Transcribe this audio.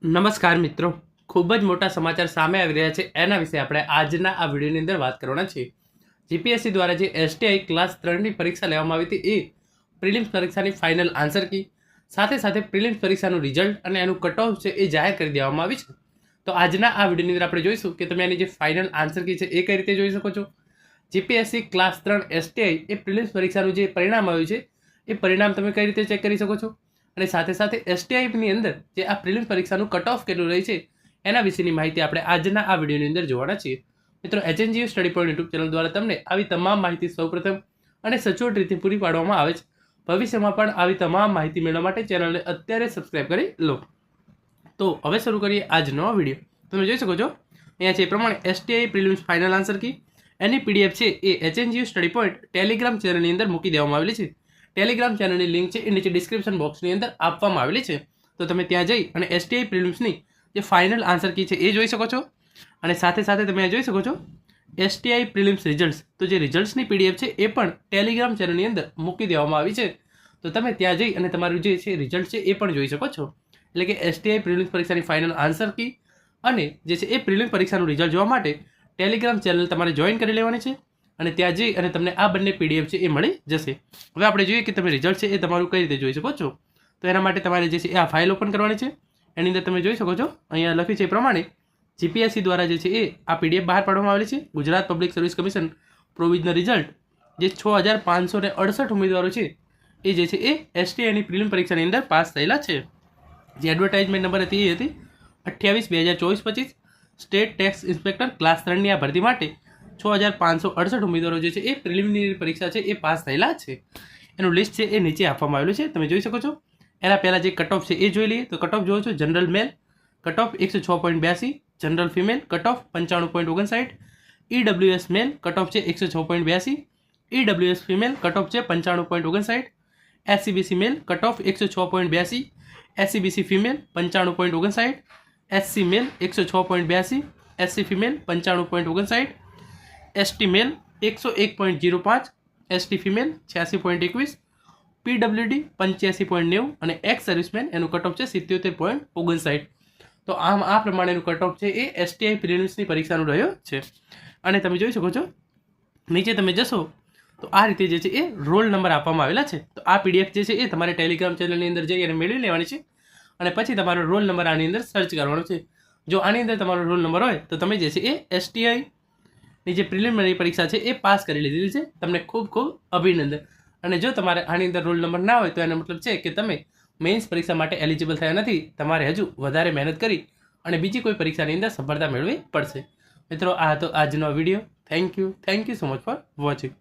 નમસ્કાર મિત્રો, ખૂબ જ મોટા સમાચાર સામે આવી રહ્યા છે. એના વિશે આપણે આજના આ વિડીયોની અંદર વાત કરવાના છીએ. જીપીએસસી દ્વારા જે એસટીઆઈ ક્લાસ 3ની પરીક્ષા લેવામાં આવી હતી એ પ્રિલિમ્સ પરીક્ષાની ફાઇનલ આન્સર કી સાથે સાથે પ્રિલિમ્સ પરીક્ષાનું રિઝલ્ટ અને એનું કટ ઓફ છે એ જાહેર કરી દેવામાં આવી છે. તો આજના આ વિડીયોની અંદર આપણે જોઈશું કે તમે એની જે ફાઇનલ આન્સર કી છે એ કઈ રીતે જોઈ શકો છો. જીપીએસસી ક્લાસ 3 એસટીઆઈ એ પ્રિલિમ્સ પરીક્ષાનું જે પરિણામ આવ્યું છે એ પરિણામ તમે કઈ રીતે ચેક કરી શકો છો અને સાથે સાથે એસટીઆઈની અંદર જે આ પ્રિલિમ્સ પરીક્ષાનું કટ ઓફ કેટલું રહે છે એના વિશેની માહિતી આપણે આજના આ વિડીયોની અંદર જોવાના છીએ. મિત્રો, HNGU study point YouTube channel દ્વારા તમને આવી તમામ માહિતી સૌપ્રથમ અને સચોટ રીતે પૂરી પાડવામાં આવે છે. ભવિષ્યમાં પણ આવી તમામ માહિતી મેળવવા માટે ચેનલને અત્યારે સબસ્ક્રાઇબ કરી લો. તો હવે શરૂ કરીએ આજનો વિડીયો. તમે જોઈ શકો છો અહીંયા છે એ પ્રમાણે STI prelims final answer key એની પીડીએફ છે એ એચએનજીયુ સ્ટડી પોઈન્ટ ટેલિગ્રામ ચેનલની અંદર મૂકી દેવામાં આવેલી છે. ટેલિગ્રામ ચેનલની લિંક છે એ નીચે ડિસ્ક્રિપ્શન બોક્સની અંદર આપવામાં આવેલી છે. તો તમે ત્યાં જઈ અને એસટીઆઈ પ્રિલિમ્સની જે ફાઇનલ આન્સર કી છે એ જોઈ શકો છો અને સાથે સાથે તમે જોઈ શકો છો એસટીઆઈ પ્રિલિમ્સ રિઝલ્ટ્સ. તો જે રિઝલ્ટ્સની પીડીએફ છે એ પણ ટેલિગ્રામ ચેનલની અંદર મૂકી દેવામાં આવી છે. તો તમે ત્યાં જઈ અને તમારું જે છે રિઝલ્ટ છે એ પણ જોઈ શકો છો. એટલે કે એસટીઆઈ પ્રિલિમ્સ પરીક્ષાની ફાઇનલ આન્સર કી અને જે છે એ પ્રિલિમ્સ પરીક્ષાનું રિઝલ્ટ જોવા માટે ટેલિગ્રામ ચેનલ તમારે જોઈન કરી લેવાની છે અને ત્યાં જઈ અને તમને આ બંને પીડીએફ છે એ મળી જશે. હવે આપણે જોઈએ કે તમે રિઝલ્ટ છે એ તમારું કઈ રીતે જોઈ શકો છો. તો એના માટે તમારે જે છે એ આ ફાઇલ ઓપન કરવાની છે. એની અંદર તમે જોઈ શકો છો અહીંયા લખ્યું છે એ પ્રમાણે જીપીએસસી દ્વારા જે છે એ આ પીડીએફ બહાર પાડવામાં આવેલી છે. Gujarat public service commission provisional result જે 6568 ઉમેદવારો છે એ જે છે એ એસટીઆઈની પ્રિલિમ પરીક્ષાની અંદર પાસ થયેલા છે. જે એડવર્ટાઇઝમેન્ટ નંબર હતી એ હતી 28/2024-25 સ્ટેટ ટેક્સ ઇન્સ્પેક્ટર ક્લાસ 3ની આ ભરતી માટે 6568 ઉમેદવારો જે છે એ પ્રિલિમિનરી પરીક્ષા છે એ પાસ થયેલા છે. એનું લિસ્ટ છે એ નીચે આપવામાં આવેલું છે, તમે જોઈ શકો છો. એના પહેલાં જે કટ ઓફ છે એ જોઈ લઈએ. તો કટ ઓફ જોવો છો, general male cut off 106.82, general female cut off 95.59, EWS male cut of છે 106.82, ઈડબ્લ્યુએસ ફિમેલ કટ ઓફ છે 95.59, SCBC male cut off 106.82, SCBC female 95.59, SC male 106.82, SC female 95.59, ST male 101.05, ST female 86.21, PWD 85.90 અને ex serviceman એનું કટ of છે 77.59. તો આમ આ પ્રમાણેનું કટ ઓફ છે એ એસટીઆઈ પ્રિલિમ્સની પરીક્ષાનું રહ્યો છે. અને તમે જોઈ શકો છો નીચે તમે જશો તો આ રીતે જે છે એ રોલ નંબર આપવામાં આવેલા છે. તો આ પીડીએફ જે છે એ તમારે ટેલિગ્રામ ચેનલની અંદર જઈ અને મેળવી લેવાની છે અને પછી તમારો રોલ નંબર આની અંદર સર્ચ કરવાનો છે. જો આની અંદર તમારો રોલ નંબર હોય તો તમે જે છે એ એસટીઆઈની જે પ્રિલિમિનરી પરીક્ષા છે એ પાસ કરી લીધેલી છે. તમને ખૂબ ખૂબ અભિનંદન. અને જો તમારે આની અંદર રોલ નંબર ના હોય તો એનો મતલબ છે કે તમે મેઇન્સ પરીક્ષા માટે એલિજિબલ થયા નથી. તમારે હજુ વધારે મહેનત કરી અને બીજી કોઈ પરીક્ષાની અંદર સફળતા મેળવવી પડશે. મિત્રો, આ હતો આજનો video. Thank you so much for watching.